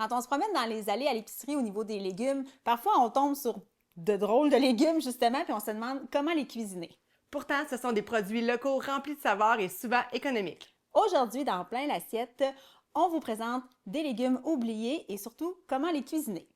Quand on se promène dans les allées à l'épicerie au niveau des légumes, parfois on tombe sur de drôles de légumes, justement, puis on se demande comment les cuisiner. Pourtant, ce sont des produits locaux remplis de saveurs et souvent économiques. Aujourd'hui, dans Plein l'assiette, on vous présente des légumes oubliés et surtout comment les cuisiner.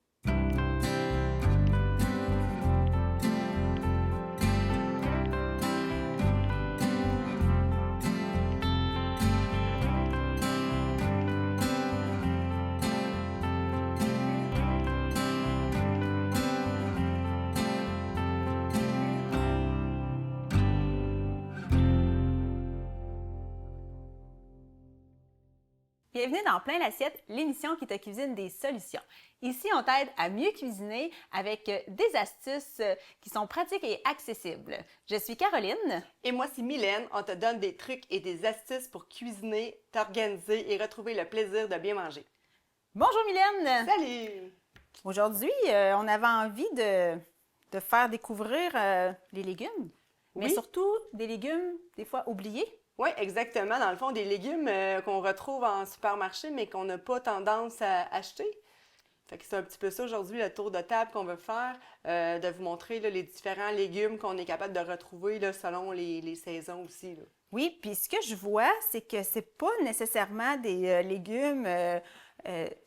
Bienvenue dans Plein l'assiette, l'émission qui te cuisine des solutions. Ici, on t'aide à mieux cuisiner avec des astuces qui sont pratiques et accessibles. Je suis Caroline. Et moi, c'est Mylène. On te donne des trucs et des astuces pour cuisiner, t'organiser et retrouver le plaisir de bien manger. Bonjour Mylène! Salut! Aujourd'hui, on avait envie de faire découvrir les légumes, mais Oui. surtout des légumes des fois oubliés. Oui, exactement. Dans le fond, des légumes qu'on retrouve en supermarché, mais qu'on n'a pas tendance à acheter. Fait que c'est un petit peu ça aujourd'hui, le tour de table qu'on veut faire, de vous montrer là, les différents légumes qu'on est capable de retrouver là, selon les saisons aussi. Là. Oui, puis ce que je vois, c'est que c'est pas nécessairement des légumes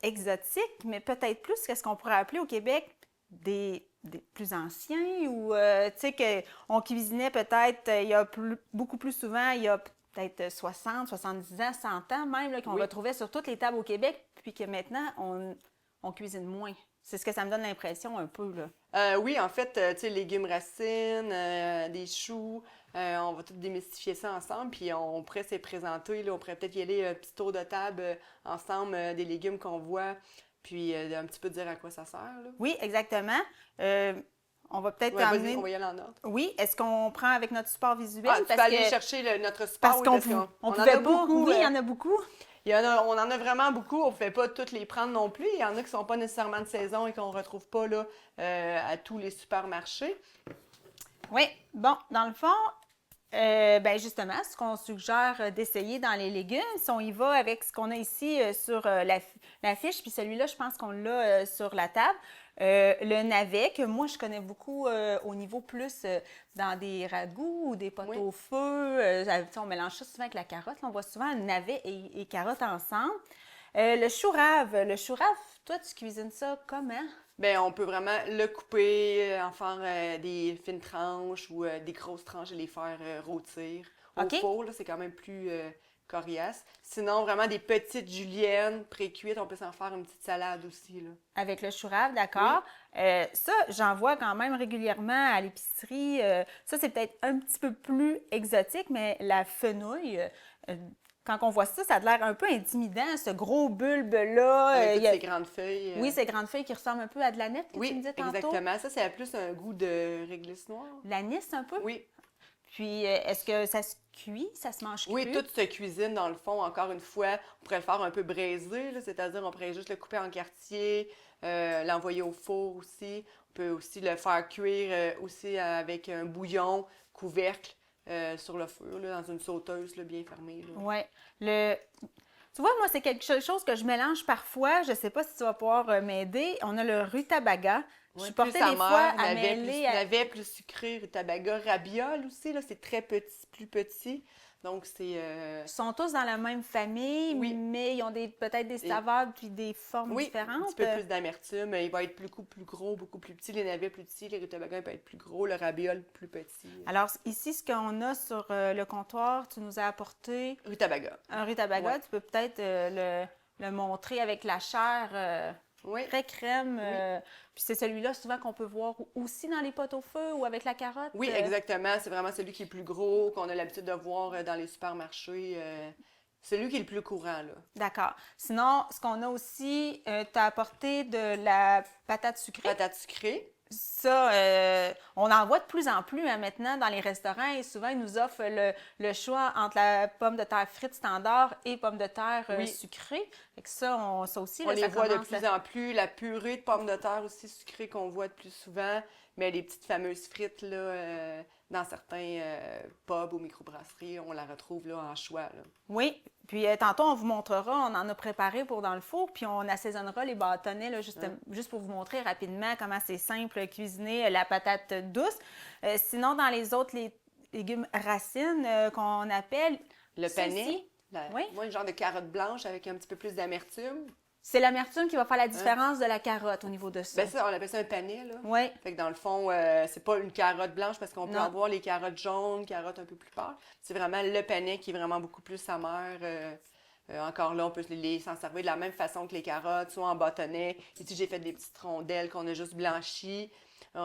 exotiques, mais peut-être plus que ce qu'on pourrait appeler au Québec des plus anciens ou, tu sais, qu'on cuisinait peut-être il y a beaucoup plus souvent, il y a peut-être 60, 70 ans, 100 ans même, là, qu'on Oui. retrouvait sur toutes les tables au Québec, puis que maintenant, on cuisine moins. C'est ce que ça me donne l'impression un peu, là. Oui, en fait, tu sais, légumes racines, des choux, on va tout démystifier ça ensemble, puis on pourrait se présenter, là, on pourrait peut-être y aller un petit tour de table ensemble des légumes qu'on voit, puis un petit peu dire à quoi ça sert. Là. Oui, exactement. On va peut-être Ouais, vas-y, emmener... on va y aller en ordre. Oui, est-ce qu'on prend avec notre support visuel? Ah, tu peux aller chercher notre support. Parce Oui, qu'on qu'on on en pouvait a pas. beaucoup. Oui, il y en a beaucoup. On en a vraiment beaucoup. On ne pouvait pas toutes les prendre non plus. Il y en a qui ne sont pas nécessairement de saison et qu'on ne retrouve pas là, à tous les supermarchés. Oui, bon, dans le fond, ben justement, ce qu'on suggère d'essayer dans les légumes, si on y va avec ce qu'on a ici sur la fiche, puis celui-là, je pense qu'on l'a sur la table. Le navet, que moi, je connais beaucoup au niveau plus dans des ragoûts ou des potes Oui. au feu. On mélange ça souvent avec la carotte. Là, on voit souvent navet et carotte ensemble. Le chou rave. Le chou rave, toi, tu cuisines ça comment? Bien, on peut vraiment le couper, en faire des fines tranches ou des grosses tranches et les faire rôtir. Au OK. four, là, c'est quand même plus coriace. Sinon, vraiment des petites juliennes pré-cuites, on peut s'en faire une petite salade aussi. Là. Avec le chou rave, d'accord. Ça, j'en vois quand même régulièrement à l'épicerie. Ça, c'est peut-être un petit peu plus exotique, mais la fenouil, quand on voit ça, ça a l'air un peu intimidant, ce gros bulbe-là. Avec toutes il y a- ces grandes feuilles. Oui, ces grandes feuilles qui ressemblent un peu à de l'anis, que tu me Oui, disais tantôt. exactement. Ça, c'est plus un goût de réglisse noire. L'anis, un peu. Oui. Puis, est-ce que ça se cuit? Ça se mange cru? Oui, tout se cuisine dans le fond. Encore une fois, on pourrait le faire un peu braisé, là, c'est-à-dire on pourrait juste le couper en quartier, l'envoyer au four aussi. On peut aussi le faire cuire aussi avec un bouillon, couvercle sur le feu, là, dans une sauteuse là, bien fermée. Là. Oui. Tu vois, moi, c'est quelque chose que je mélange parfois. Je ne sais pas si tu vas pouvoir m'aider. On a le rutabaga. Je suis portée des fois à mêler... navet plus sucré, rutabaga, rabiole aussi, là, c'est très petit, plus petit. Donc, c'est... Ils sont tous dans la même famille, Oui. mais ils ont peut-être des saveurs puis des formes Oui, différentes. un petit peu plus d'amertume. Il va être beaucoup plus gros, beaucoup plus petit. Les navets plus petits, les rutabagas peuvent être plus gros, le rabiole plus petit. Alors, ici, ce qu'on a sur le comptoir, tu nous as apporté Rutabaga. un rutabaga. Ouais. Tu peux peut-être le montrer avec la chair Oui. très crème. Puis c'est celui-là souvent qu'on peut voir aussi dans les potes au feu ou avec la carotte. Oui, exactement. C'est vraiment celui qui est plus gros, qu'on a l'habitude de voir dans les supermarchés. Celui qui est le plus courant, là. D'accord. Sinon, ce qu'on a aussi, tu as apporté de la patate sucrée. Patate sucrée. Ça, on en voit de plus en plus maintenant dans les restaurants et souvent ils nous offrent le choix entre la pomme de terre frite standard et pomme de terre sucrée. Fait que ça aussi, on là, les ça voit de commence plus en plus. La purée de pommes de terre aussi sucrée qu'on voit de plus souvent. Mais les petites fameuses frites, là, dans certains pubs ou microbrasseries, on la retrouve là, en choix. Là. Oui, puis tantôt, on vous montrera, on en a préparé pour dans le four, puis on assaisonnera les bâtonnets, là, juste pour vous montrer rapidement comment c'est simple cuisiner la patate douce. Sinon, dans les autres légumes racines qu'on appelle... Le panais, ici, oui, moi, le genre de carotte blanche avec un petit peu plus d'amertume. c'est l'amertume qui va faire la différence de la carotte au niveau de ça. Ben ça, on appelle ça un panais, là. Oui. Fait que dans le fond, c'est pas une carotte blanche parce qu'on peut avoir les carottes jaunes, carottes un peu plus pâles. C'est vraiment le panais qui est vraiment beaucoup plus amer. Encore là, on peut s'en servir de la même façon que les carottes, soit en bâtonnet. Ici, j'ai fait des petites rondelles qu'on a juste blanchies.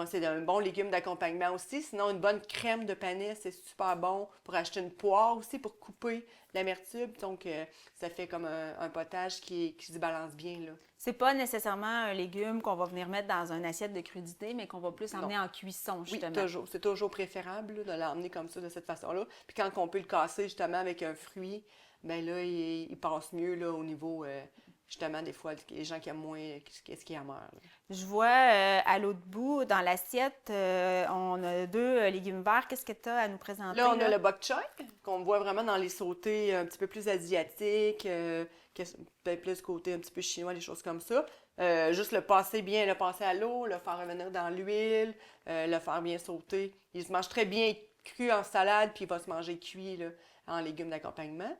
C'est un bon légume d'accompagnement aussi. Sinon, une bonne crème de panais, c'est super bon pour acheter une poire aussi pour couper l'amertume. Donc, ça fait comme un potage qui se balance bien, là. C'est pas nécessairement un légume qu'on va venir mettre dans une assiette de crudité, mais qu'on va plus emmener en cuisson, justement. Oui, toujours. C'est toujours préférable là, de l'emmener comme ça, de cette façon-là. Puis quand on peut le casser, justement, avec un fruit, bien là, il passe mieux là, au niveau... justement, des fois, les gens qui aiment moins ce qui est amer. Là. Je vois à l'autre bout, dans l'assiette, on a 2 légumes verts. Qu'est-ce que tu as à nous présenter? Là, on a le bok choy, qu'on voit vraiment dans les sautés un petit peu plus asiatiques, peut-être plus côté un petit peu chinois, des choses comme ça. Juste le passer à l'eau, le faire revenir dans l'huile, le faire bien sauter. Il se mange très bien cru en salade, puis il va se manger cuit là, en légumes d'accompagnement.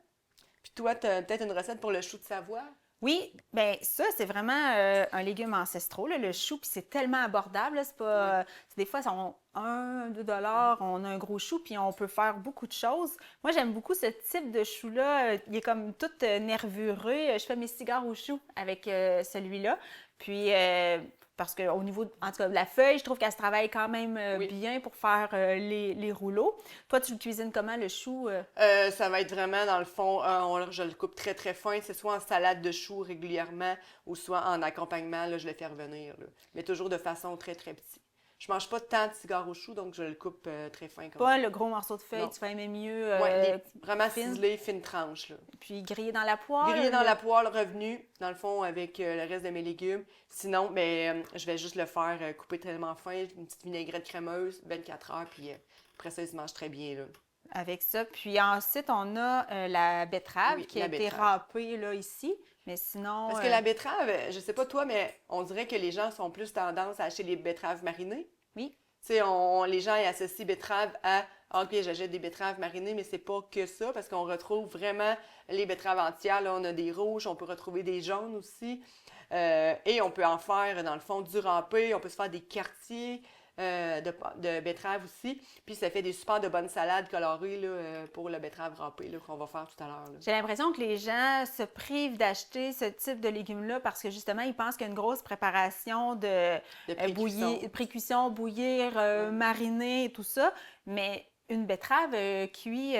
Puis toi, tu as peut-être une recette pour le chou de Savoie? Oui, bien ça, c'est vraiment un légume ancestral, là, le chou, puis c'est tellement abordable. Là, c'est pas, des fois, ça 1, 2 $, on a un gros chou, puis on peut faire beaucoup de choses. Moi, j'aime beaucoup ce type de chou-là. Il est comme tout nervuré. Je fais mes cigares au chou avec celui-là. Puis, parce qu'au niveau, en tout cas, de la feuille, je trouve qu'elle se travaille quand même bien pour faire les rouleaux. Toi, tu le cuisines comment, le chou? Ça va être vraiment, dans le fond, je le coupe très, très fin. C'est soit en salade de chou régulièrement ou soit en accompagnement, là, je le fais revenir. Là. Mais toujours de façon très, très petite. Je mange pas tant de cigares au chou, donc je le coupe très fin. Comme Pas ça. le gros morceau de feuille, Non. tu fais même mieux. Vraiment fine. ciselé, fine tranche. Là. Puis grillé dans la poêle. Grillé dans la poêle, revenu, dans le fond, avec le reste de mes légumes. Sinon, je vais juste le faire couper tellement fin, une petite vinaigrette crémeuse, 24 heures, puis après ça, il se mange très bien. Là. Avec ça. Puis ensuite, on a la betterave qui a été râpée là, ici. Mais sinon... Parce que la betterave, je sais pas toi, mais on dirait que les gens sont plus tendance à acheter les betteraves marinées. Oui. Tu sais, les gens ils associent betterave à OK, j'achète des betteraves marinées, mais c'est pas que ça, parce qu'on retrouve vraiment les betteraves entières. Là, on a des rouges, on peut retrouver des jaunes aussi. Et on peut en faire, dans le fond, du râpé. On peut se faire des quartiers de betteraves aussi. Puis ça fait des super de bonnes salades colorées là, pour le betterave râpé là, qu'on va faire tout à l'heure. J'ai l'impression que les gens se privent d'acheter ce type de légumes-là parce que justement, ils pensent qu'il y a une grosse préparation de pré-cuisson, bouillir, mariner et tout ça. Mais une betterave cuit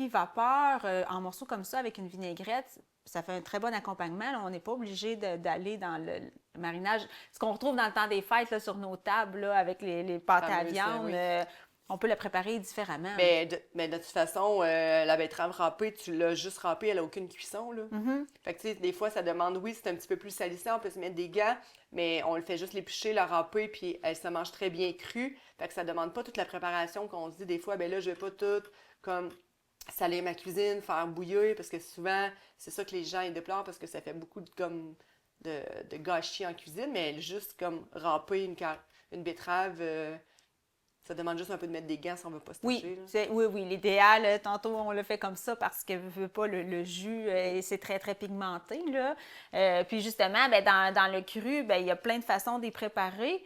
vapeur en morceaux comme ça avec une vinaigrette, ça fait un très bon accompagnement. Là. On n'est pas obligé d'aller dans le marinage. Ce qu'on retrouve dans le temps des fêtes là, sur nos tables là, avec les pâtes à viande, on peut le préparer différemment. Mais de toute façon, la betterave râpée, tu l'as juste râpée, elle n'a aucune cuisson. Là. Mm-hmm. Fait que tu sais, des fois, ça demande, oui, c'est un petit peu plus salissant, on peut se mettre des gants, mais on le fait juste l'éplucher, la râper, puis elle se mange très bien crue. Fait que ça demande pas toute la préparation qu'on se dit des fois, ben là, je vais pas tout comme saler ma cuisine, faire bouillir, parce que souvent, c'est ça que les gens ils déplorent, parce que ça fait beaucoup de gâchis en cuisine, mais juste comme râper une betterave, ça demande juste un peu de mettre des gants si on ne veut pas se toucher. Oui, l'idéal, tantôt on le fait comme ça parce que veut pas le jus, c'est très, très pigmenté. Là. Puis justement, dans le cru, il y a plein de façons d'y préparer.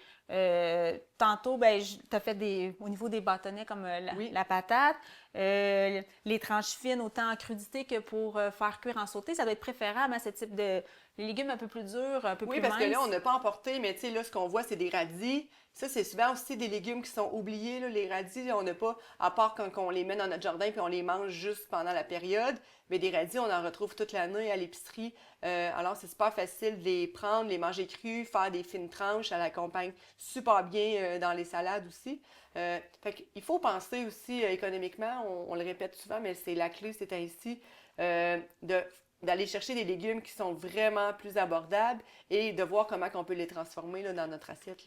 Tantôt, tu as fait au niveau des bâtonnets comme la patate. Les tranches fines, autant en crudité que pour faire cuire en sauté, ça doit être préférable à ce type de légumes un peu plus durs, un peu plus minces. Oui, parce que là, on n'a pas emporté, mais tu sais, là, ce qu'on voit, c'est des radis. Ça, c'est souvent aussi des légumes qui sont oubliés. Là. Les radis, on n'a pas, à part quand on les met dans notre jardin puis on les mange juste pendant la période. Mais des radis, on en retrouve toute l'année à l'épicerie. Alors, c'est super facile de les prendre, les manger crus, faire des fines tranches. Ça l'accompagne super bien dans les salades aussi. Fait qu'il faut penser aussi économiquement, on le répète souvent, mais c'est la clé, c'est ainsi, d'aller chercher des légumes qui sont vraiment plus abordables et de voir comment on peut les transformer là, dans notre assiette.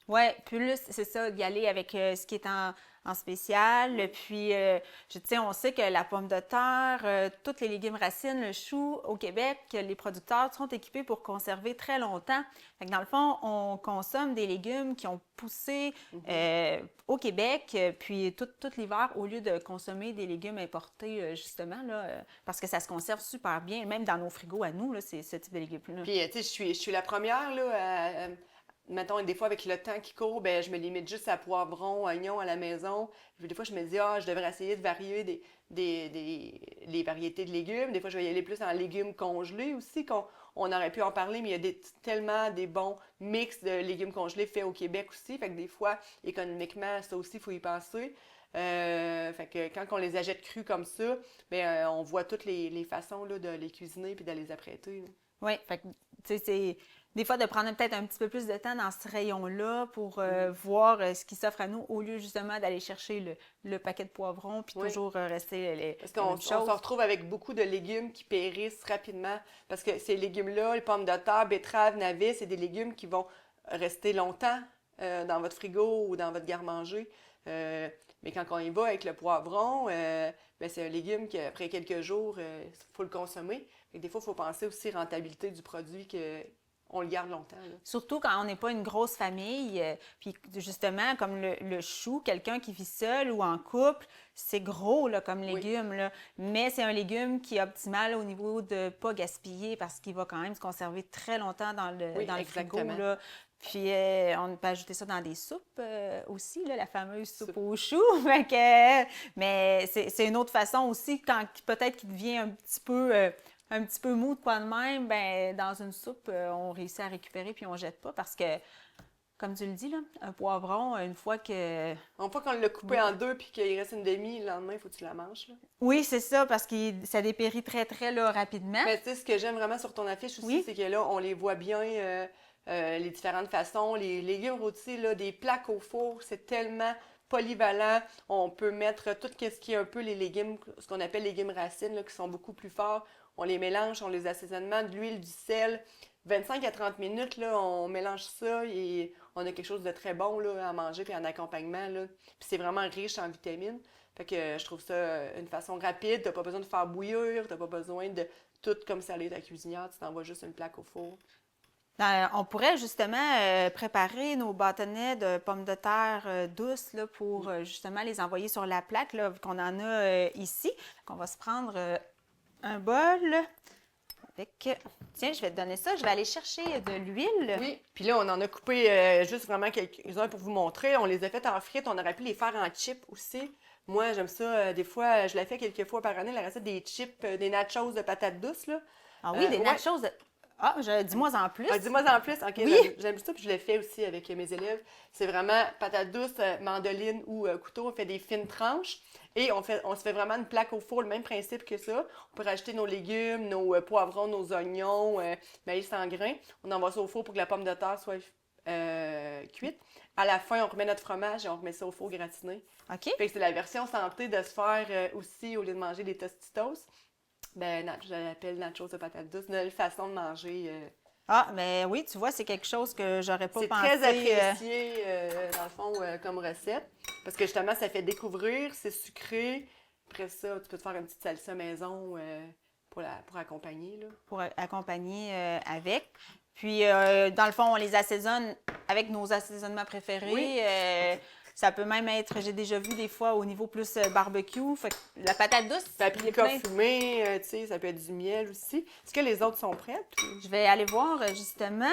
Oui, plus c'est ça, d'y aller avec ce qui est en spécial. Puis, tu sais, on sait que la pomme de terre, tous les légumes racines, le chou, au Québec, les producteurs sont équipés pour conserver très longtemps. Fait que dans le fond, on consomme des légumes qui ont poussé au Québec, puis tout l'hiver, au lieu de consommer des légumes importés, justement, là, parce que ça se conserve super bien, même dans nos frigos à nous, là, c'est ce type de légumes-là. Puis, tu sais, je suis la première, là, mettons, des fois, avec le temps qui court, ben, je me limite juste à poivron, oignon à la maison. Puis, des fois, je me dis, je devrais essayer de varier les variétés de légumes. Des fois, je vais y aller plus en légumes congelés aussi, on aurait pu en parler, mais il y a tellement des bons mix de légumes congelés faits au Québec aussi. Fait que des fois, économiquement, ça aussi, il faut y penser. Fait que quand on les achète crus comme ça, ben, on voit toutes les façons là, de les cuisiner puis de les apprêter. Oui, fait que, tu sais, c'est des fois de prendre peut-être un petit peu plus de temps dans ce rayon-là pour voir ce qui s'offre à nous au lieu justement d'aller chercher le paquet de poivrons puis toujours rester Parce qu'on se retrouve avec beaucoup de légumes qui périssent rapidement parce que ces légumes-là, les pommes de terre, betteraves, navets, c'est des légumes qui vont rester longtemps dans votre frigo ou dans votre garde-manger. Mais quand on y va avec le poivron, ben c'est un légume qu'après quelques jours, il faut le consommer. Et des fois, il faut penser aussi rentabilité du produit qu'on le garde longtemps. Là. Surtout quand on n'est pas une grosse famille. Puis justement, comme le chou, quelqu'un qui vit seul ou en couple, c'est gros là, comme légume. Là. Mais c'est un légume qui est optimal au niveau de ne pas gaspiller parce qu'il va quand même se conserver très longtemps dans le frigo. Là. Puis, on peut ajouter ça dans des soupes aussi, là, la fameuse soupe aux choux. Mais c'est une autre façon aussi, quand peut-être qu'il devient un petit peu mou de quoi de même, ben dans une soupe, on réussit à récupérer puis on jette pas parce que, comme tu le dis, là, un poivron, une fois que... Une fois qu'on l'a coupé en deux puis qu'il reste une demi, le lendemain, il faut que tu la manges. Là. Oui, c'est ça, parce que ça dépérit très, très là, rapidement. Mais tu sais, ce que j'aime vraiment sur ton affiche aussi, c'est que là, on les voit bien... les différentes façons, les légumes rôtis, là, des plaques au four, c'est tellement polyvalent. On peut mettre tout ce qui est un peu les légumes, ce qu'on appelle légumes racines, là, qui sont beaucoup plus forts. On les mélange, on les assaisonnements, de l'huile, du sel. 25 à 30 minutes, là, on mélange ça et on a quelque chose de très bon là, à manger puis en accompagnement. Là. Puis c'est vraiment riche en vitamines. Fait que je trouve ça une façon rapide. T'as pas besoin de faire bouillir, t'as pas besoin de tout comme ça allait ta cuisinière. Tu t'envoies juste une plaque au four. On pourrait justement préparer nos bâtonnets de pommes de terre douces là, pour justement les envoyer sur la plaque, là, vu qu'on en a ici. On va se prendre un bol avec... Tiens, je vais te donner ça. Je vais aller chercher de l'huile. Oui, puis là, on en a coupé juste vraiment quelques-uns pour vous montrer. On les a fait en frites. On aurait pu les faire en chips aussi. Moi, j'aime ça. Des fois, je la fais quelques fois par année, la recette des chips, des nachos de patates douces. Là. Ah oui, des nachos de... Ah, dis-moi en plus. Dis-moi en plus. OK, oui. J'aime ça, puis je le fais aussi avec mes élèves. C'est vraiment patate douce, mandoline ou couteau. On fait des fines tranches et on se fait vraiment une plaque au four, le même principe que ça. On peut rajouter nos légumes, nos poivrons, nos oignons, maïs en grains. On envoie ça au four pour que la pomme de terre soit cuite. À la fin, on remet notre fromage et on remet ça au four gratiné. OK. Fait que c'est la version santé de se faire aussi, au lieu de manger des Tostitos. Ben, je l'appelle nachos de patates douces. Une nouvelle façon de manger. Ah, mais oui, tu vois, c'est quelque chose que j'aurais pas pensé. C'est très apprécié, dans le fond, comme recette. Parce que justement, ça fait découvrir, c'est sucré. Après ça, tu peux te faire une petite salsa maison pour accompagner. Là. Pour accompagner avec. Puis, dans le fond, on les assaisonne avec nos assaisonnements préférés. Oui. Ça peut même être, j'ai déjà vu des fois au niveau plus barbecue. Fait que la patate douce. Paprika fumé, tu sais, ça peut être du miel aussi. Est-ce que les autres sont prêtes? Je vais aller voir justement.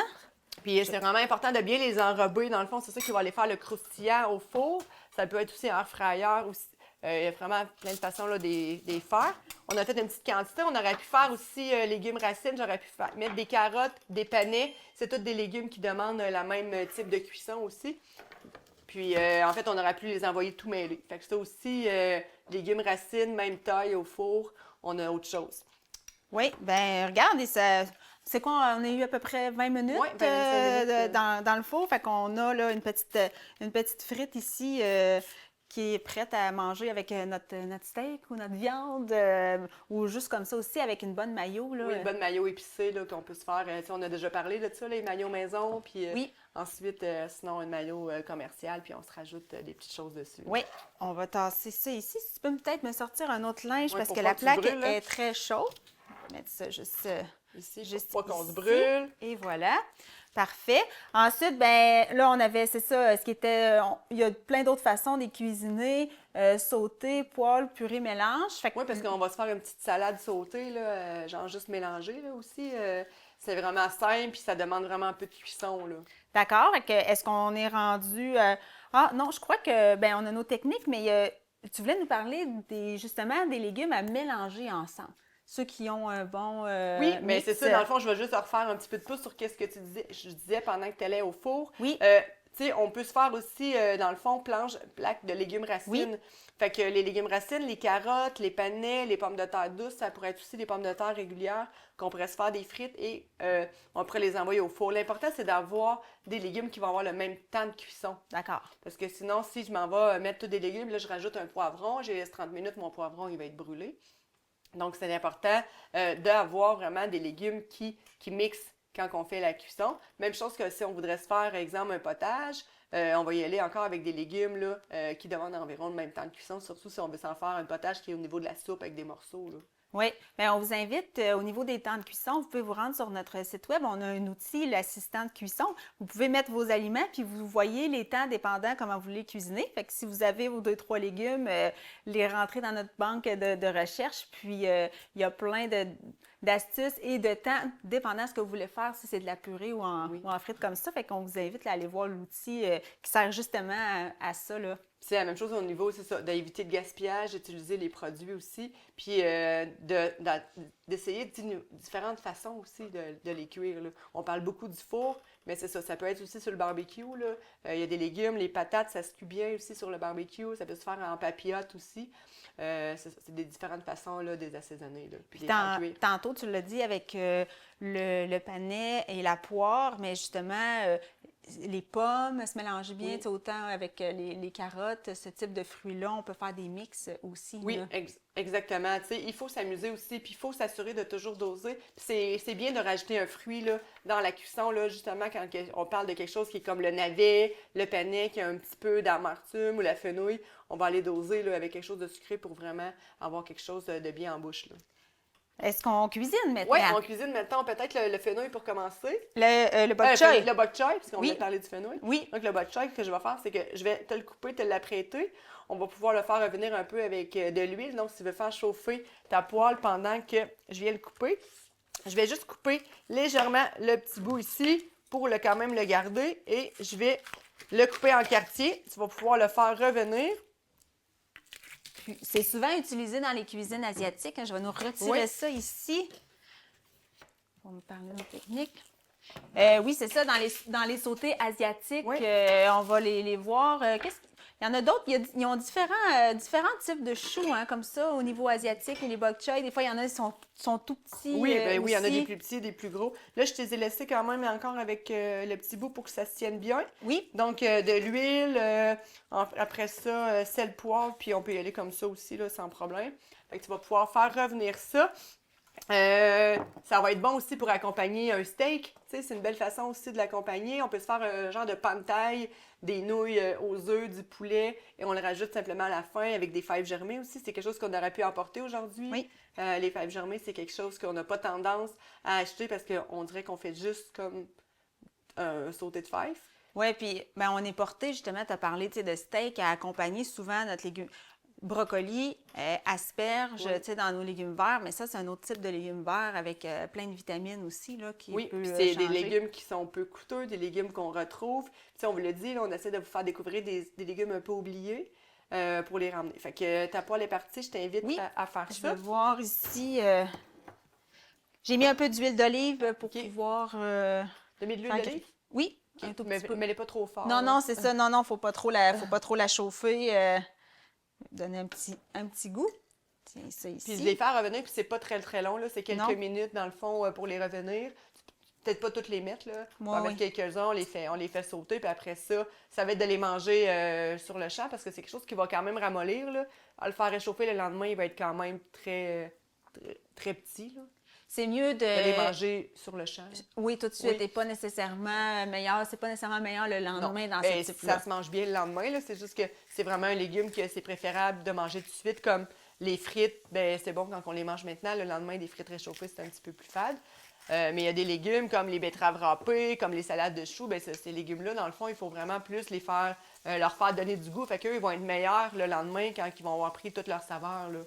Puis c'est vraiment important de bien les enrober. Dans le fond, c'est ça qui va aller faire le croustillant au four. Ça peut être aussi en fryer aussi. Il y a vraiment plein de façons là, des faire. On a fait une petite quantité. On aurait pu faire aussi légumes racines. J'aurais pu mettre des carottes, des panais. C'est tous des légumes qui demandent le même type de cuisson aussi. Puis, en fait, on aurait pu les envoyer tout mêlés. Fait que ça aussi, légumes racines, même taille au four. on a autre chose. Oui, bien, regarde, c'est quoi, on a eu à peu près 20 minutes, Ouais, 25 minutes. dans le four. Fait qu'on a là une petite frite ici qui est prête à manger avec notre steak ou notre viande ou juste comme ça aussi avec une bonne mayo. Là. Oui, une bonne mayo épicée là, qu'on peut se faire. Tu sais, on a déjà parlé de ça, les maillots maison. Puis Oui, ensuite, sinon, une maillot commerciale. Puis on se rajoute des petites choses dessus. oui, on va tasser ça ici. Si tu peux peut-être me sortir un autre linge Ouais, parce pour que pas la que tu plaque brûles, là. est très chaude. Je vais mettre ça juste, Ici, juste pour pas qu'on se ici. brûle. Et voilà. Parfait. Ensuite, ben là, on avait, c'est ça, ce qui était, il y a plein d'autres façons de les cuisiner, sauter, poêle, purée, mélange. Fait que, Oui, parce qu'on va se faire une petite salade sautée, là, genre juste mélangée là, aussi. C'est vraiment simple, puis ça demande vraiment un peu de cuisson. Là. d'accord. Fait que, est-ce qu'on est rendu, ah non, je crois que, ben on a nos techniques, mais tu voulais nous parler justement des légumes à mélanger ensemble. Ceux qui ont un bon Oui, mais c'est mix. ça, dans le fond, je vais juste refaire un petit peu de pouce sur qu'est-ce que je disais pendant que tu allais au four. Oui, Tu sais, on peut se faire aussi, dans le fond, plaque de légumes racines. Oui. Fait que les légumes racines, les carottes, les panais, les pommes de terre douces, ça pourrait être aussi des pommes de terre régulières qu'on pourrait se faire des frites et on pourrait les envoyer au four. L'important, c'est d'avoir des légumes qui vont avoir le même temps de cuisson. d'accord. Parce que sinon, si je m'en vais mettre tous des légumes, là, je rajoute un poivron, j'ai laisse 30 minutes, mon poivron, il va être brûlé. Donc, c'est important d'avoir vraiment des légumes qui mixent quand on fait la cuisson. Même chose que si on voudrait se faire, par exemple, un potage, on va y aller encore avec des légumes là, qui demandent environ le même temps de cuisson, surtout si on veut s'en faire un potage qui est au niveau de la soupe avec des morceaux. Là. Oui, bien, on vous invite au niveau des temps de cuisson, vous pouvez vous rendre sur notre site web. On a un outil, l'assistant de cuisson. Vous pouvez mettre vos aliments, puis vous voyez les temps dépendant comment vous les cuisinez. Fait que si vous avez vos 2-3 légumes, les rentrez dans notre banque de recherche. Puis il y a plein d'astuces et de temps, dépendant de ce que vous voulez faire, si c'est de la purée ou en frites comme ça. Fait qu'on vous invite à aller voir l'outil qui sert justement à ça, là. C'est la même chose au niveau, c'est ça, d'éviter le gaspillage, d'utiliser les produits aussi, puis d'essayer différentes façons aussi de les cuire. Là. On parle beaucoup du four, mais c'est ça, ça peut être aussi sur le barbecue. Là. Il y a des légumes, les patates, ça se cuit bien aussi sur le barbecue, ça peut se faire en papillote aussi. C'est des différentes façons là, des assaisonner. Là, puis les faire cuire. Tantôt, tu l'as dit avec le panais et la poire, mais justement, les pommes se mélangent bien, Oui. tu sais, autant avec les carottes, ce type de fruits-là, on peut faire des mix aussi. Oui, Là. exactement. Tu sais, il faut s'amuser aussi, puis il faut s'assurer de toujours doser. Puis c'est bien de rajouter un fruit là, dans la cuisson, là, justement, quand on parle de quelque chose qui est comme le navet, le panais, qui a un petit peu d'amertume ou la fenouil, on va aller doser là, avec quelque chose de sucré pour vraiment avoir quelque chose de bien en bouche. Là. Est-ce qu'on cuisine maintenant? Oui, on cuisine maintenant peut-être le fenouil pour commencer. Le bok choy. Le bok choy, puisqu'on Oui. vient de parler du fenouil. Oui. Donc, le bok choy, ce que je vais faire, c'est que je vais te le couper, te l'apprêter. On va pouvoir le faire revenir un peu avec de l'huile. Donc, si tu veux faire chauffer ta poêle pendant que je viens le couper, je vais juste couper légèrement le petit bout ici pour quand même le garder. Et je vais le couper en quartier. Tu vas pouvoir le faire revenir. C'est souvent utilisé dans les cuisines asiatiques. Je vais nous retirer ça ici. On va me parler de technique. Oui, c'est ça, dans les sautés asiatiques, Oui. on va les voir. Il y en a d'autres, ils ont différents types de choux, hein, comme ça, au niveau asiatique. Les bok choy, des fois, il y en a qui sont tout petits. Oui, oui, il y en a aussi. des plus petits, des plus gros. Là, je te les ai laissés quand même encore avec le petit bout pour que ça se tienne bien. Oui, Donc, de l'huile, après ça, sel, poivre, puis on peut y aller comme ça aussi, là, sans problème. Fait que tu vas pouvoir faire revenir ça. Ça va être bon aussi pour accompagner un steak. Tu sais, c'est une belle façon aussi de l'accompagner. On peut se faire un genre de pan de taille, des nouilles aux œufs, du poulet, et on le rajoute simplement à la fin avec des fèves germées aussi. C'est quelque chose qu'on aurait pu emporter aujourd'hui. Oui. Les fèves germées, c'est quelque chose qu'on n'a pas tendance à acheter parce qu'on dirait qu'on fait juste comme un sauté de fèves. oui, puis ben, on est porté, justement, tu as parlé de steak à accompagner souvent notre légume. Brocoli, asperges, Oui. tu sais, dans nos légumes verts, mais ça, c'est un autre type de légumes verts avec plein de vitamines aussi, là, qui Oui, peut puis c'est des changer. légumes qui sont peu coûteux, des légumes qu'on retrouve. Puis, tu sais, on vous le dit, là, on essaie de vous faire découvrir des légumes un peu oubliés pour les ramener. Fait que ta poêle est partie, je t'invite Oui, à faire Je ça. vais voir ici. J'ai mis un peu d'huile d'olive pour OK. pouvoir. Tu mis de l'huile faire d'olive? Oui, OK. un tout Mais petit peu. mets-les pas trop fort. Non, là. non, c'est ça. Non, non, faut pas trop la chauffer. Donner un petit goût. Tiens, ça ici. Puis de les faire revenir, puis c'est pas très, très long, là. C'est quelques Non. minutes, dans le fond, pour les revenir. Peut-être pas toutes les mettre, là. On va en mettre quelques-uns, on les fait sauter, puis après ça, ça va être de les manger sur le champ, parce que c'est quelque chose qui va quand même ramollir, là. À le faire réchauffer le lendemain, il va être quand même très petit, là. C'est mieux De les manger sur le champ. Oui, tout de suite. Oui. Et pas nécessairement meilleur. C'est pas nécessairement meilleur le lendemain dans ce type-là. Ça se mange bien le lendemain, là. C'est juste que c'est vraiment un légume que c'est préférable de manger tout de suite. Comme les frites, ben c'est bon quand on les mange maintenant. Le lendemain, des frites réchauffées, c'est un petit peu plus fade. Mais il y a des légumes comme les betteraves râpées, comme les salades de choux. Ben ces légumes-là, dans le fond, il faut vraiment plus les faire, leur faire donner du goût. Fait qu'eux, ils vont être meilleurs le lendemain quand ils vont avoir pris toute leur saveur, là.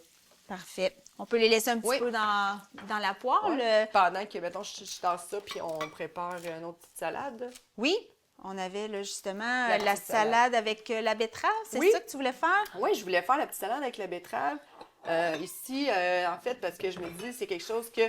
Parfait. On peut les laisser un petit peu dans la poêle. Ouais. Pendant que, mettons, je tasse ça, puis on prépare une autre petite salade. Oui, on avait là, justement la petite salade avec la betterave. C'est ça que tu voulais faire? Oui, je voulais faire la petite salade avec la betterave. Ici, en fait, parce que je me dis, c'est quelque chose que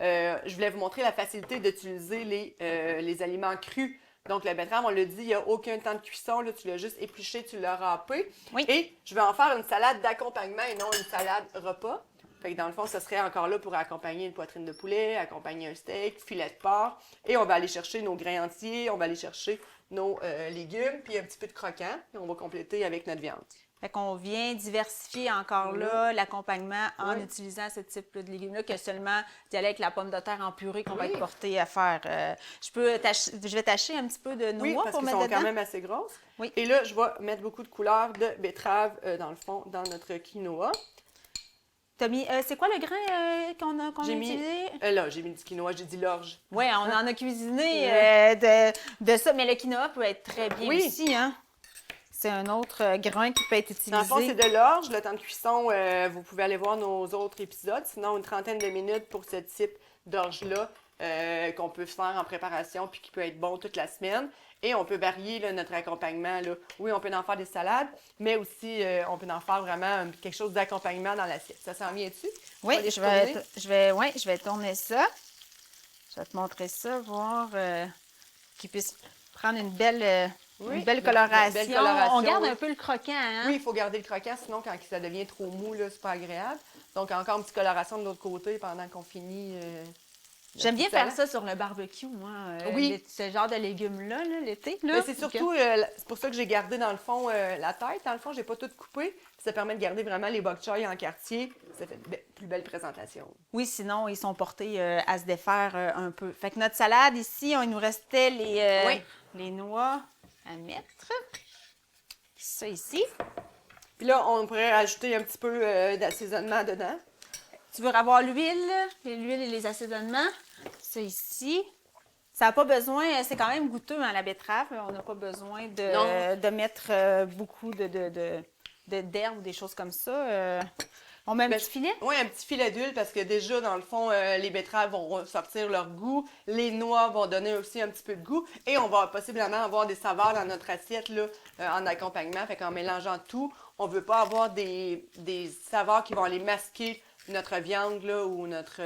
je voulais vous montrer la facilité d'utiliser les aliments crus. Donc, la betterave, on l'a dit, il n'y a aucun temps de cuisson. Là, tu l'as juste épluché, tu l'as râpé. Oui. Et je vais en faire une salade d'accompagnement et non une salade repas. Fait que dans le fond, ça serait encore là pour accompagner une poitrine de poulet, accompagner un steak, filet de porc. Et on va aller chercher nos grains entiers, on va aller chercher nos légumes, puis un petit peu de croquant. Et on va compléter avec notre viande. Fait qu'on vient diversifier encore là l'accompagnement en utilisant ce type de légumes-là que seulement d'y aller avec la pomme de terre en purée qu'on va être porté à faire. Je vais tâcher un petit peu de noix parce pour qu'ils mettre sont dedans. quand même assez grosses. Oui. Et là, je vais mettre beaucoup de couleurs de betterave, dans le fond, dans notre quinoa. T'as mis, c'est quoi le grain qu'on a J'ai mis, utilisé? là, j'ai mis du quinoa, j'ai dit l'orge. Oui, on en a cuisiné de ça, mais le quinoa peut être très bien aussi, hein? C'est un autre grain qui peut être utilisé. Dans le fond, c'est de l'orge. Le temps de cuisson, vous pouvez aller voir nos autres épisodes. Sinon, une trentaine de minutes pour ce type d'orge-là qu'on peut faire en préparation puis qui peut être bon toute la semaine. Et on peut varier là, notre accompagnement. Là. Oui, on peut en faire des salades, mais aussi on peut en faire vraiment quelque chose d'accompagnement dans l'assiette. Ça s'en vient dessus? Oui, je vais tourner ça. Je vais te montrer ça, voir qu'il puisse prendre une belle coloration. Belle coloration. On garde un peu le croquant, hein? Oui, il faut garder le croquant, sinon quand ça devient trop mou, là, c'est pas agréable. Donc encore une petite coloration de l'autre côté pendant qu'on finit. J'aime bien faire ça sur le barbecue, moi. Ce genre de légumes-là, l'été. Mais c'est surtout, c'est pour ça que j'ai gardé dans le fond la tête. Dans le fond, j'ai pas tout coupé. Ça permet de garder vraiment les bok choy en quartier. Ça fait une plus belle présentation. Oui, sinon, ils sont portés à se défaire un peu. Fait que notre salade ici, il nous restait les noix à mettre. Ça ici. Puis là, on pourrait ajouter un petit peu d'assaisonnement dedans. Tu veux avoir l'huile et les assaisonnements. Ça ici. Ça n'a pas besoin, c'est quand même goûteux, hein, la betterave. On n'a pas besoin de mettre beaucoup d'herbes ou des choses comme ça. On met un petit filet? Oui, un petit filet d'huile parce que déjà, dans le fond, les betteraves vont sortir leur goût. Les noix vont donner aussi un petit peu de goût. Et on va possiblement avoir des saveurs dans notre assiette là, en accompagnement. Fait qu'en mélangeant tout, on ne veut pas avoir des saveurs qui vont aller masquer notre viande là, ou notre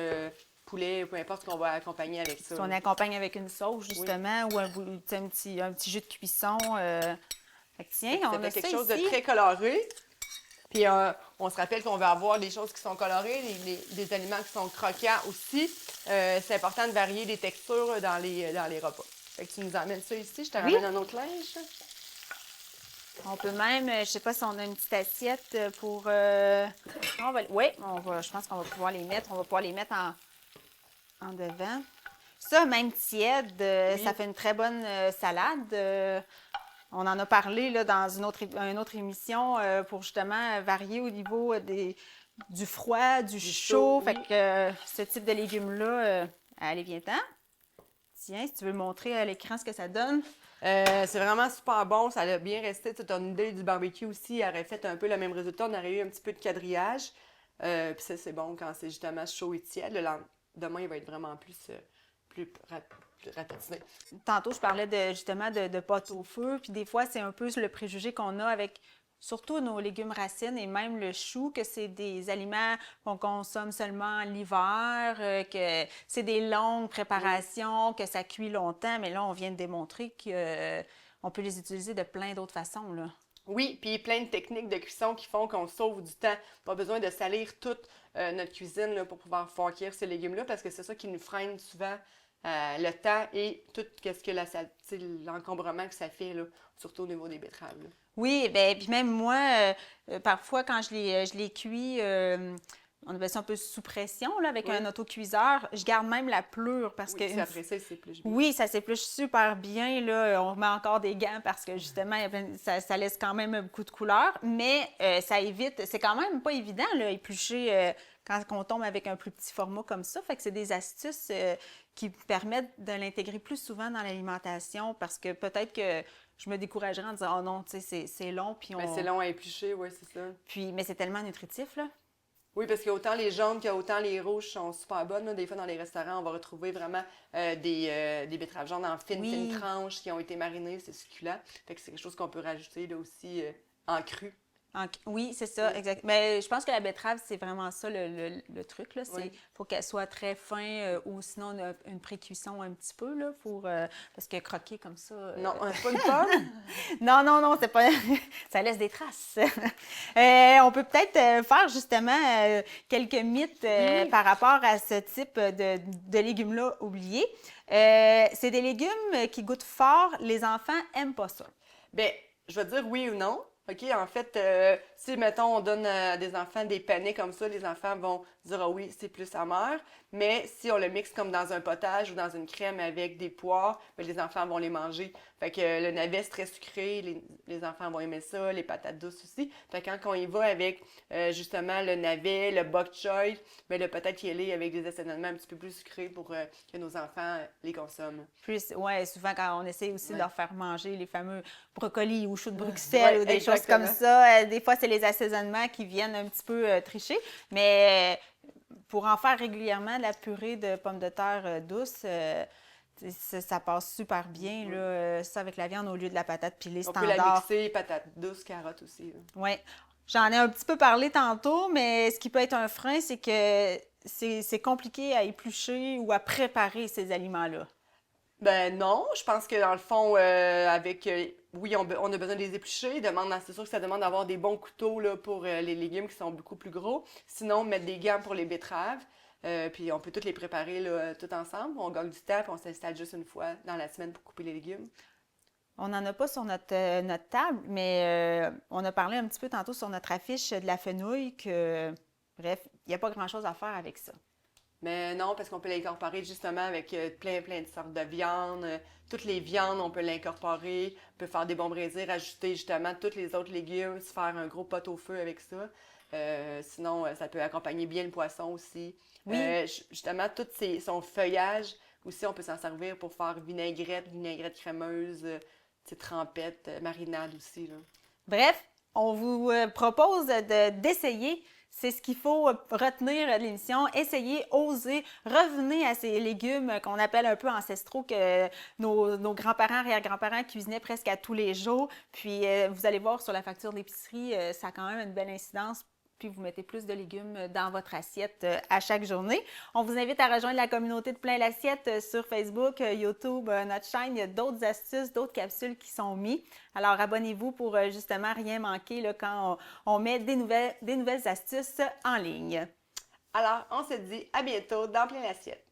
poulet, peu importe ce qu'on va accompagner avec ça. Si on accompagne avec une sauce, justement, ou un petit jus de cuisson. Fait que tiens, on a quelque ça chose ici. de très coloré. Puis on se rappelle qu'on va avoir des choses qui sont colorées, des aliments qui sont croquants aussi. C'est important de varier les textures dans les repas. Fait que tu nous amènes ça ici. Je te ramène un autre linge. On peut même, je ne sais pas si on a une petite assiette pour... je pense qu'on va pouvoir les mettre. On va pouvoir les mettre en devant. Ça, même tiède, ça fait une très bonne salade. On en a parlé là, dans une autre émission pour justement varier au niveau du froid, du chaud. Fait que ce type de légumes-là, allez, viens-t'en. Tiens, si tu veux montrer à l'écran ce que ça donne. C'est vraiment super bon. Ça a bien resté. Tu as une idée du barbecue aussi. Elle aurait fait un peu le même résultat. On aurait eu un petit peu de quadrillage. Puis ça, c'est bon quand c'est justement chaud et tiède. Le lendemain, il va être vraiment plus rapetiné. Tantôt, je parlais justement de pâte au feu. Puis des fois, c'est un peu le préjugé qu'on a avec surtout nos légumes racines et même le chou, que c'est des aliments qu'on consomme seulement l'hiver, que c'est des longues préparations, que ça cuit longtemps. Mais là, on vient de démontrer qu'on peut les utiliser de plein d'autres façons, là. Oui, puis plein de techniques de cuisson qui font qu'on sauve du temps. Pas besoin de salir toute notre cuisine là, pour pouvoir faire cuire ces légumes-là parce que c'est ça qui nous freine souvent le temps et tout ce que l'encombrement que ça fait, là, surtout au niveau des betteraves. Là. Oui, ben puis même moi, parfois quand je les cuis, on appelle ça un peu sous pression, là, avec Oui. un autocuiseur, je garde même la pleure parce Oui, que puis après ça, il s'épluche bien. oui, ça s'épluche super bien, là. On remet encore des gants parce que justement, ça laisse quand même beaucoup de couleur, mais ça évite, c'est quand même pas évident, là, éplucher quand on tombe avec un plus petit format comme ça. Fait que c'est des astuces qui permettent de l'intégrer plus souvent dans l'alimentation parce que peut-être que je me découragerais en disant, oh non, tu sais, c'est long, puis Ben, c'est long à éplucher, oui, c'est ça. Puis, mais c'est tellement nutritif, là. Oui, parce qu'autant les jaunes qu'autant les rouges sont super bonnes. Là. Des fois, dans les restaurants, on va retrouver vraiment des betteraves jaunes en fines Oui. tranches qui ont été marinées. C'est succulent. Fait que c'est quelque chose qu'on peut rajouter là aussi en cru. Oui, c'est ça, Oui. exact. Mais je pense que la betterave, c'est vraiment ça le truc, là. Oui. Faut qu'elle soit très fin ou sinon une pré-cuisson un petit peu, là, parce que croquer comme ça... Non, c'est pas une pomme. Non, non, non, c'est pas... ça laisse des traces. On peut peut-être faire justement quelques mythes Oui. par rapport à ce type de légumes-là oubliés. C'est des légumes qui goûtent fort. Les enfants aiment pas ça. Ben, je vais dire oui ou non. OK, en fait, si, mettons, on donne à des enfants des panais comme ça, les enfants vont dire, ah oui, c'est plus amer. Mais si on le mixe comme dans un potage ou dans une crème avec des poires, ben, les enfants vont les manger. Fait que le navet, c'est très sucré, les enfants vont aimer ça, les patates douces aussi. Fait que quand on y va avec, justement, le navet, le bok choy, ben, peut-être y aller avec des assaisonnements un petit peu plus sucrés pour que nos enfants les consomment. Plus, ouais, souvent quand on essaie aussi de Ouais. leur faire manger les fameux brocolis ou choux de Bruxelles Ouais, ou des choses exactement. comme ça, des fois c'est les assaisonnements qui viennent un petit peu tricher, mais pour en faire régulièrement de la purée de pommes de terre douce, ça passe super bien, Oui. là, ça avec la viande au lieu de la patate pilée On peut la standard. mixer, patates douces, carottes aussi. Là. Oui, j'en ai un petit peu parlé tantôt, mais ce qui peut être un frein, c'est que c'est compliqué à éplucher ou à préparer ces aliments-là. Ben non, je pense que dans le fond, oui, on a besoin de les éplucher. C'est sûr que ça demande d'avoir des bons couteaux là, pour les légumes qui sont beaucoup plus gros. Sinon, mettre des gants pour les betteraves. Puis on peut toutes les préparer là, tout ensemble. On gagne du temps, puis on s'installe juste une fois dans la semaine pour couper les légumes. On n'en a pas sur notre table, mais on a parlé un petit peu tantôt sur notre affiche de la fenouil que, bref, il n'y a pas grand-chose à faire avec ça. Mais non, parce qu'on peut l'incorporer justement avec plein de sortes de viandes. Toutes les viandes, on peut l'incorporer. On peut faire des bons braisés, rajouter justement tous les autres légumes, se faire un gros pot au feu avec ça. Sinon, ça peut accompagner bien le poisson aussi. Oui. Justement, son feuillage, aussi, on peut s'en servir pour faire vinaigrette crémeuse, trempette, marinade aussi. Là. Bref, on vous propose d'essayer. C'est ce qu'il faut retenir de l'émission. Essayez, osez, revenez à ces légumes qu'on appelle un peu ancestraux que nos grands-parents, arrière-grands-parents cuisinaient presque à tous les jours. Puis vous allez voir sur la facture d'épicerie, ça a quand même une belle incidence. Puis vous mettez plus de légumes dans votre assiette à chaque journée. On vous invite à rejoindre la communauté de Plein l'Assiette sur Facebook, YouTube, notre chaîne. Il y a d'autres astuces, d'autres capsules qui sont mises. Alors abonnez-vous pour justement rien manquer là, quand on met des nouvelles astuces en ligne. Alors, on se dit à bientôt dans Plein l'assiette.